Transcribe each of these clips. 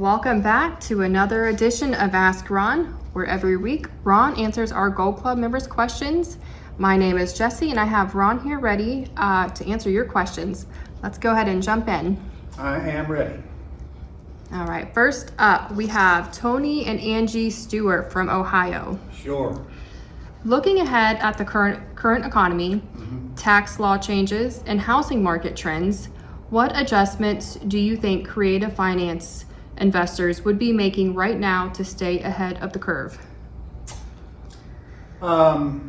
Welcome back to another edition of Ask Ron, where every week Ron answers our Gold Club members' questions. My name is Jessie, and I have Ron here ready to answer your questions. Let's go ahead and jump in. I am ready. All right, first up, we have Tony and Angie Stewart from Ohio. Sure. Looking ahead at the current economy, tax law changes, and housing market trends, what adjustments do you think creative finance investors would be making right now to stay ahead of the curve? I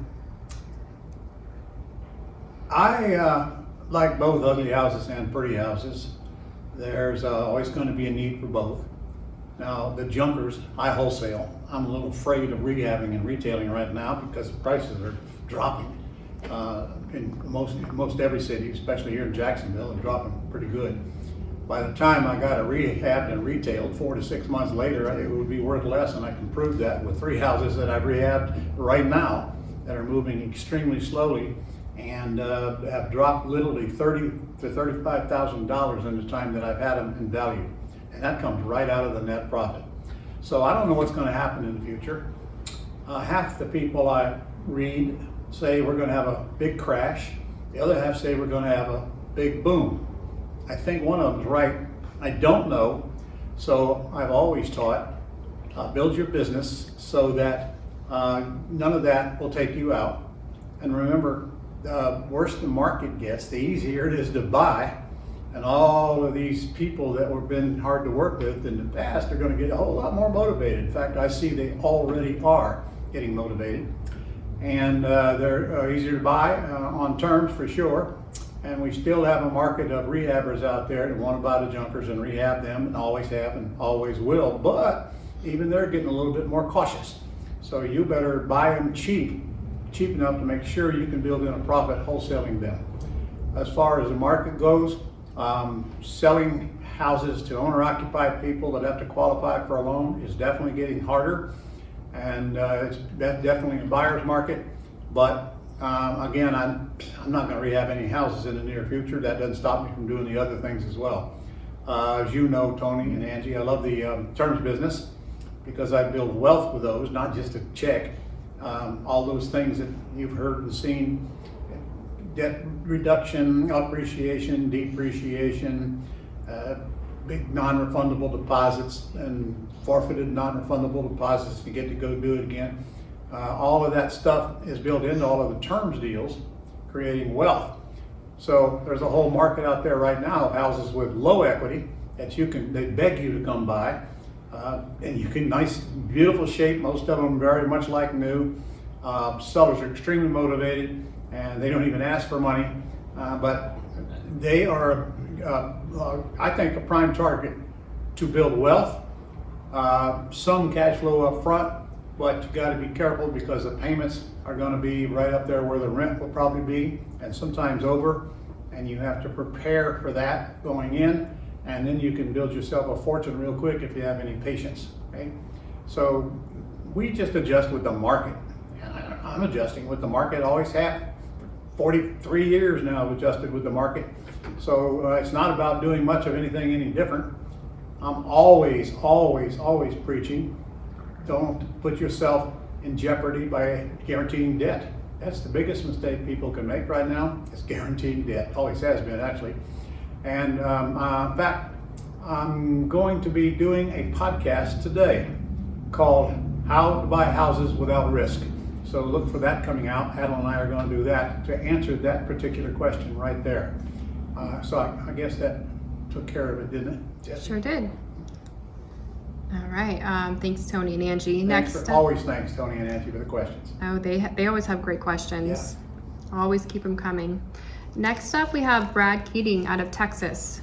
like both ugly houses and pretty houses. There's always going to be a need for both. Now, the junkers, I wholesale. I'm a little afraid of rehabbing and retailing right now because the prices are dropping. In most every city, especially here in Jacksonville, are dropping pretty good. By the time I got it rehabbed and retailed 4 to 6 months later, it would be worth less, and I can prove that with 3 houses that I've rehabbed right now that are moving extremely slowly and have dropped literally $30,000 to $35,000 in the time that I've had them in value, and that comes right out of the net profit. So I don't know what's going to happen in the future. Half the people I read say we're going to have a big crash. The other half say we're going to have a big boom. I think one of them's right. I don't know. So I've always taught, build your business so that none of that will take you out. And remember, the worse the market gets, the easier it is to buy. And all of these people that have been hard to work with in the past are going to get a whole lot more motivated. In fact, I see they already are getting motivated. And they're easier to buy on terms for sure. And we still have a market of rehabbers out there that want to buy the junkers and rehab them, and always have and always will. But even they're getting a little bit more cautious. So you better buy them cheap enough to make sure you can build in a profit wholesaling them. As far as the market goes, selling houses to owner-occupied people that have to qualify for a loan is definitely getting harder. And it's definitely a buyer's market. But again, I'm not going to rehab any houses in the near future. That doesn't stop me from doing the other things as well. As you know, Tony and Angie, I love the terms business because I build wealth with those, not just a check. All those things that you've heard and seen: debt reduction, appreciation, depreciation, big non-refundable deposits, and forfeited non-refundable deposits. You get to go do it again. All of that stuff is built into all of the terms deals, creating wealth. So there's a whole market out there right now of houses with low equity that they beg you to come buy, and you can, nice, beautiful shape, most of them very much like new. Sellers are extremely motivated, and they don't even ask for money, but they are, I think, a prime target to build wealth. Some cash flow up front, but you got to be careful because the payments are going to be right up there where the rent will probably be, and sometimes over, and you have to prepare for that going in, and then you can build yourself a fortune real quick if you have any patience. Okay? So we just adjust with the market. I'm adjusting with the market, always have. 43 years now I've adjusted with the market. So it's not about doing much of anything any different. I'm always preaching, don't put yourself in jeopardy by guaranteeing debt. That's the biggest mistake people can make right now, is guaranteeing debt. Always has been, actually. And in fact, I'm going to be doing a podcast today called How to Buy Houses Without Risk. So look for that coming out. Adel and I are going to do that to answer that particular question right there. So I guess that took care of it, didn't it, Jesse? Sure did. All right. Thanks, Tony and Angie. Always thanks, Tony and Angie, for the questions. Oh, they always have great questions. Yeah. Always keep them coming. Next up, we have Brad Keating out of Texas.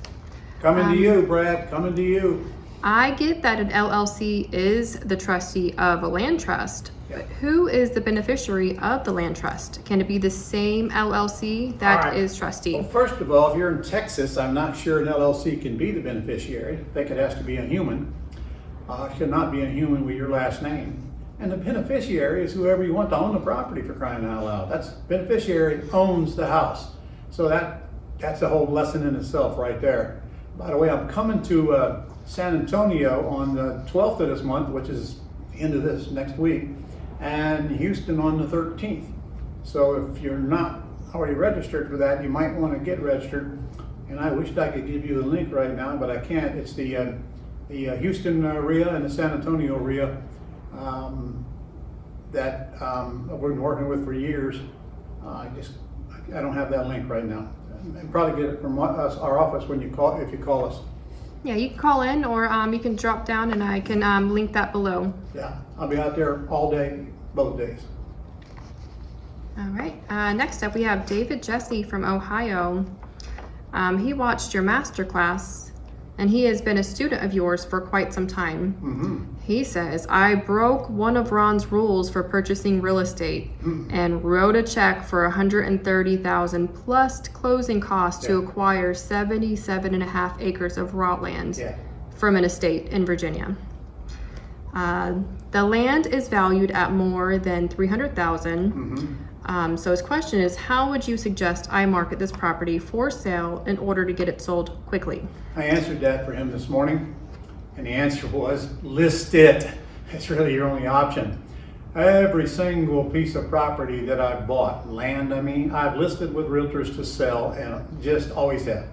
Coming to you, Brad. Coming to you. I get that an LLC is the trustee of a land trust, but who is the beneficiary of the land trust? Can it be the same LLC that is trustee? Well, first of all, if you're in Texas, I'm not sure an LLC can be the beneficiary. I think it has to be a human. It should not be a human with your last name. And the beneficiary is whoever you want to own the property, for crying out loud. That's beneficiary owns the house. So that's a whole lesson in itself right there. By the way, I'm coming to San Antonio on the 12th of this month, which is the end of this next week, and Houston on the 13th. So if you're not already registered for that, you might want to get registered. And I wished I could give you the link right now, but I can't. It's the Houston RIA and the San Antonio RIA that we've been working with for years. I don't have that link right now. And probably get it from us, our office, when you call, if you call us. Yeah, you can call in, or you can drop down and I can link that below. Yeah, I'll be out there all day, both days. All right, next up we have David Jesse from Ohio. He watched your masterclass and he has been a student of yours for quite some time. Mm-hmm. He says, I broke one of Ron's rules for purchasing real estate and wrote a check for $130,000 plus closing costs to acquire 77.5 acres of raw land from an estate in Virginia. The land is valued at more than $300,000. So his question is, how would you suggest I market this property for sale in order to get it sold quickly? I answered that for him this morning, and the answer was list it. It's really your only option. Every single piece of property that I've bought, land I mean, I've listed with realtors to sell and just always have.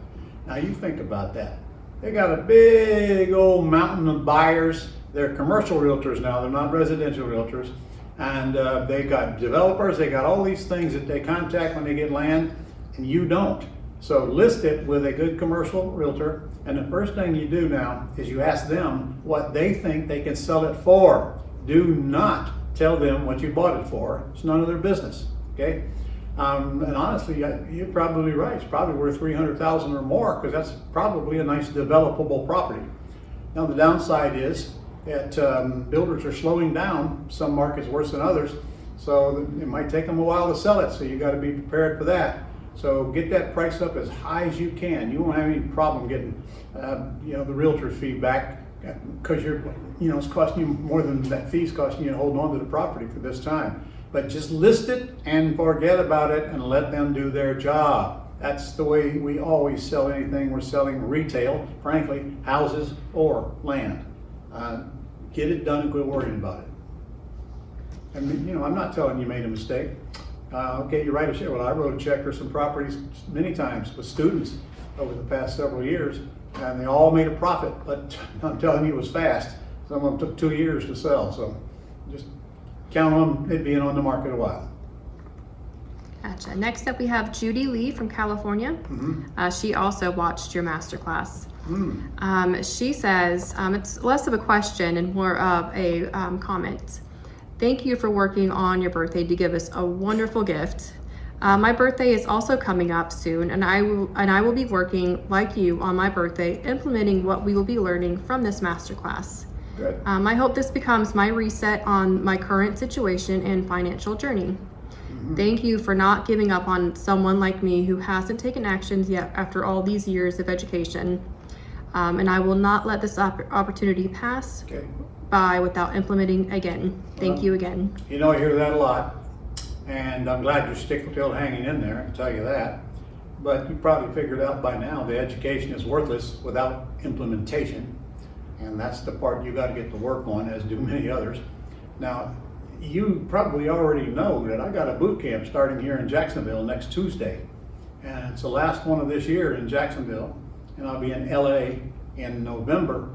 Now you think about that. They got a big old mountain of buyers. They're commercial realtors now, they're not residential realtors. And they got developers, they got all these things that they contact when they get land, and you don't. So list it with a good commercial realtor, and the first thing you do now is you ask them what they think they can sell it for. Do not tell them what you bought it for. It's none of their business, okay? And honestly, you're probably right. It's probably worth $300,000 or more, because that's probably a nice developable property. Now the downside is that builders are slowing down. Some markets worse than others, so it might take them a while to sell it, so you got to be prepared for that. So get that price up as high as you can. You won't have any problem getting the realtor fee back, because it's costing you more than that fee's costing you to hold on to the property for this time. But just list it and forget about it and let them do their job. That's the way we always sell anything we're selling retail, frankly, houses or land. Get it done and quit worrying about it. I mean, I'm not telling you made a mistake. Okay, you write a check. Well, I wrote a check for some properties many times with students over the past several years, and they all made a profit, but I'm telling you it was fast. Some of them took 2 years to sell, so just count on it being on the market a while. Gotcha. Next up we have Judy Lee from California. She also watched your masterclass. She says, it's less of a question and more of a comment. Thank you for working on your birthday to give us a wonderful gift. My birthday is also coming up soon, and I will be working like you on my birthday, implementing what we will be learning from this masterclass. Good. I hope this becomes my reset on my current situation and financial journey. Thank you for not giving up on someone like me who hasn't taken actions yet after all these years of education. And I will not let this opportunity pass by without implementing again. Thank you again. I hear that a lot, and I'm glad you're stick-tailed hanging in there, I can tell you that. But you probably figured out by now the education is worthless without implementation, and that's the part you got to get to work on, as do many others. Now, you probably already know that I got a boot camp starting here in Jacksonville next Tuesday, and it's the last one of this year in Jacksonville, and I'll be in LA in November.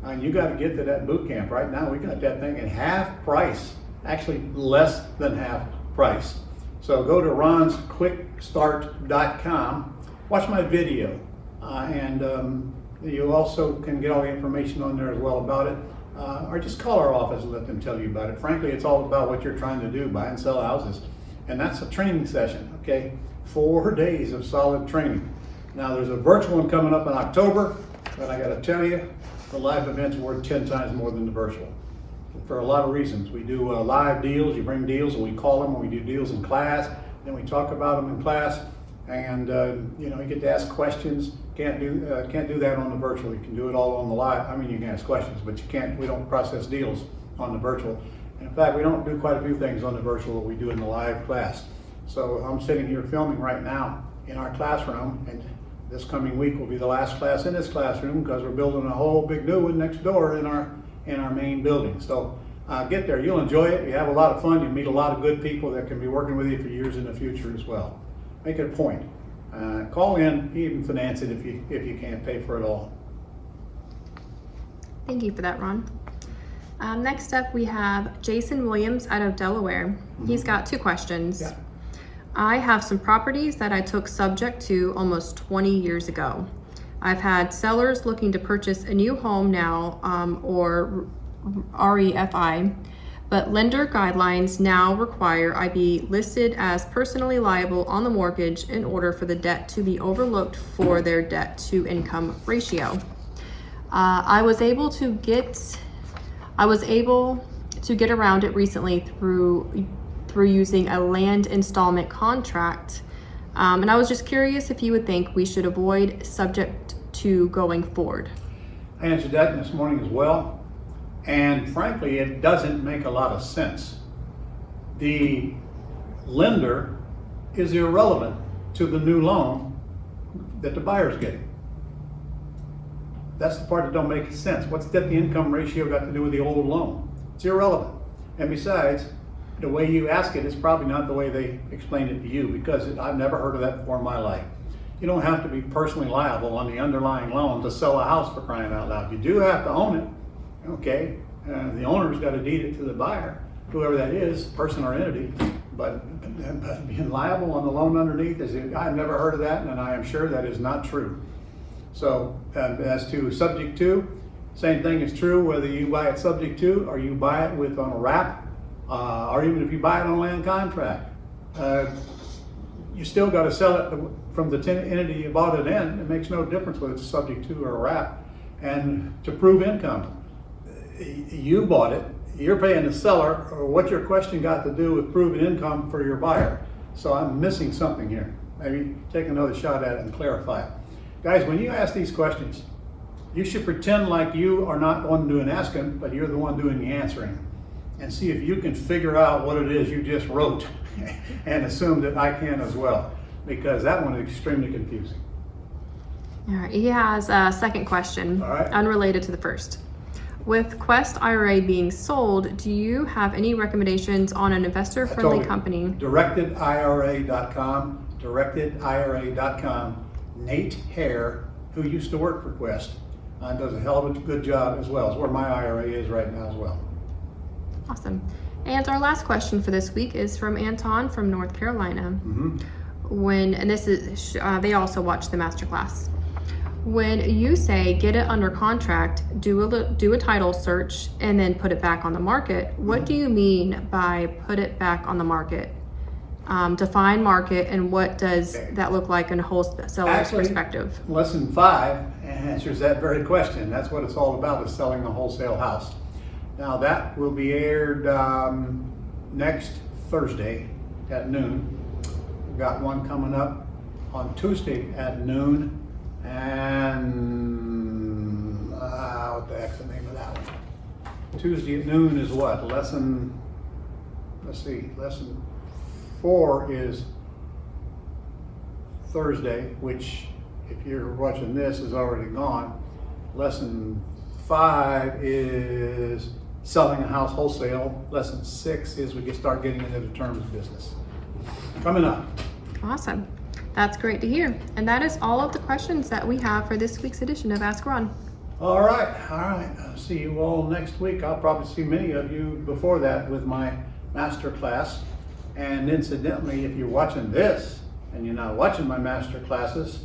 And you got to get to that boot camp. Right now we got that thing at half price, actually less than half price. So go to ronsquickstart.com, watch my video, and you also can get all the information on there as well about it, or just call our office and let them tell you about it. Frankly, it's all about what you're trying to do, buy and sell houses. And that's a training session, okay? 4 days of solid training. Now there's a virtual one coming up in October, but I got to tell you, the live event's worth 10 times more than the virtual, for a lot of reasons. We do live deals. You bring deals and we call them, and we do deals in class, then we talk about them in class, and you get to ask questions. Can't do that on the virtual. You can do it all on the live. I mean, you can ask questions, but we don't process deals on the virtual. And in fact, we don't do quite a few things on the virtual that we do in the live class. So I'm sitting here filming right now in our classroom, and This coming week will be the last class in this classroom because we're building a whole big new one next door in our main building. So get there, you'll enjoy it, you have a lot of fun, you meet a lot of good people that can be working with you for years in the future as well. Make it a point. Call in, even finance it if you can't pay for it all. Thank you for that, Ron. Next up, we have Jason Williams out of Delaware. He's got 2 questions. Yeah. I have some properties that I took subject to almost 20 years ago. I've had sellers looking to purchase a new home now, or REFI, but lender guidelines now require I be listed as personally liable on the mortgage in order for the debt to be overlooked for their debt to income ratio. I was able to get around it recently through using a land installment contract. And I was just curious if you would think we should avoid subject to going forward. I answered that this morning as well. And frankly, it doesn't make a lot of sense. The lender is irrelevant to the new loan that the buyer's getting. That's the part that don't make sense. What's debt to income ratio got to do with the old loan? It's irrelevant. And besides, the way you ask it is probably not the way they explain it to you, because I've never heard of that before in my life. You don't have to be personally liable on the underlying loan to sell a house, for crying out loud. You do have to own it, okay? The owner's got to deed it to the buyer, whoever that is, person or entity. But being liable on the loan underneath, I've never heard of that, and I am sure that is not true. So as to subject to, same thing is true whether you buy it subject to or you buy it on a wrap. Or even if you buy it on a land contract, you still got to sell it from the entity you bought it in. It makes no difference whether it's subject to or a wrap. And to prove income, you bought it, you're paying the seller, or what's your question got to do with proving income for your buyer? So I'm missing something here. Maybe take another shot at it and clarify it. Guys, when you ask these questions, you should pretend like you are not the one doing asking, but you're the one doing the answering. And see if you can figure out what it is you just wrote and assume that I can as well, because that one is extremely confusing. All right, he has a second question, unrelated to the first. With Quest IRA being sold, do you have any recommendations on an investor-friendly company? DirectedIRA.com, DirectedIRA.com. Nate Hare, who used to work for Quest, does a hell of a good job as well. It's where my IRA is right now as well. Awesome. And our last question for this week is from Anton from North Carolina. They also watched the masterclass. When you say get it under contract, do a title search, and then put it back on the market, what do you mean by put it back on the market? Define market, and what does that look like in a wholesaler's perspective? Lesson 5 answers that very question. That's what it's all about, is selling a wholesale house. Now that will be aired next Thursday at noon. We've got one coming up on Tuesday at noon. And what the heck's the name of that one? Tuesday at noon is what? Lesson 4 is Thursday, which if you're watching this is already gone. Lesson 5 is selling a house wholesale. Lesson 6 is we start getting into the terms of business. Coming up. Awesome. That's great to hear. And that is all of the questions that we have for this week's edition of Ask Ron. All right. I'll see you all next week. I'll probably see many of you before that with my master class. And incidentally, if you're watching this and you're not watching my master classes,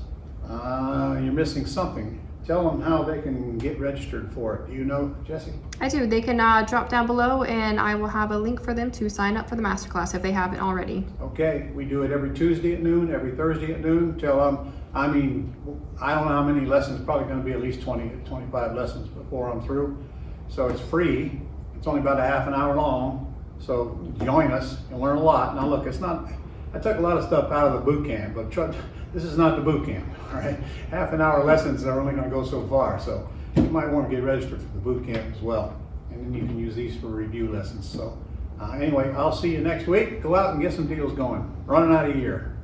you're missing something. Tell them how they can get registered for it. Do you know, Jesse? I do. They can drop down below, and I will have a link for them to sign up for the masterclass if they haven't already. Okay. We do it every Tuesday at noon, every Thursday at noon. Tell them, I don't know how many lessons, probably going to be at least 20, 25 lessons before I'm through. So it's free. It's only about a half an hour long. So join us and learn a lot. Now look, I took a lot of stuff out of the boot camp, but this is not the boot camp, all right? Half an hour lessons are only going to go so far, so you might want to get registered for the boot camp as well. And then you can use these for review lessons. So anyway, I'll see you next week. Go out and get some deals going. Running out of here.